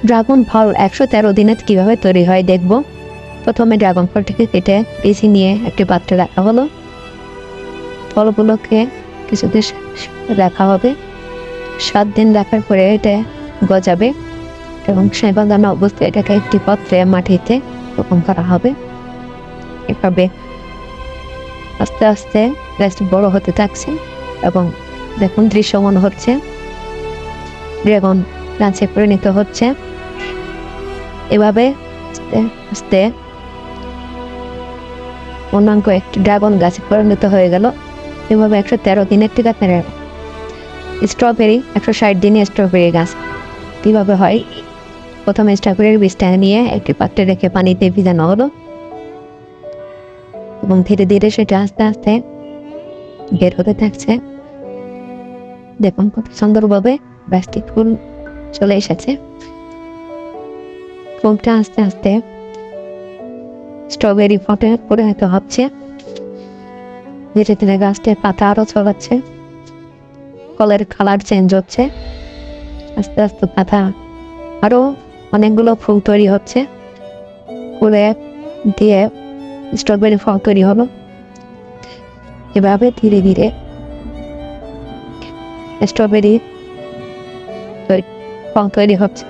Dragon ফল 113 দিনে কিভাবে তৈরি হয় দেখব। প্রথমে ড্রাগন ফলটিকে কেটে বেছে নিয়ে একটি পাত্রে রাখা হলো। ফলগুলোকে কিছুদিন রাখা হবে। 7 দিন রাখার পরে এটা গজাবে এবং সেবাদানা অবস্থায় এটাকে একটি পাত্রে মাটিতে রোপণ করা হবে। এভাবে আস্তে আস্তে গাছটি বড় হতে থাকছে এবং দেখুন দৃশ্যমান হচ্ছে, ড্রাগন গাছে পরিণত হচ্ছে। এভাবে আস্তে আস্তে পূর্ণাঙ্গ একটি ড্রাগন গাছে পরিণত হয়ে গেল। এভাবে 113 দিনে একটি গাছের স্ট্রবেরি, 160 দিনে স্ট্রবেরি গাছ কিভাবে হয়। প্রথমে স্ট্রবেরির বীজটা নিয়ে একটি পাত্রে রেখে পানিতে ভিজানো হলো এবং ধীরে ধীরে সেটা আস্তে আস্তে বের হতে থাকছে। দেখুন কত সুন্দরভাবে গাছটি ফুল চলে এসেছে। ফুলটা আস্তে আস্তে স্ট্রবেরি ফটে পরিণত হচ্ছে। ধীরে ধীরে গাছটির পাতা আরো ছড়াচ্ছে, ফলের কালার চেঞ্জ হচ্ছে। আস্তে আস্তে পাতা আরো অনেকগুলো ফুল তৈরি হচ্ছে। ফুলে দিয়ে স্ট্রবেরি ফল তৈরি হলো। এভাবে ধীরে ধীরে স্ট্রবেরি ফল তৈরি হচ্ছে।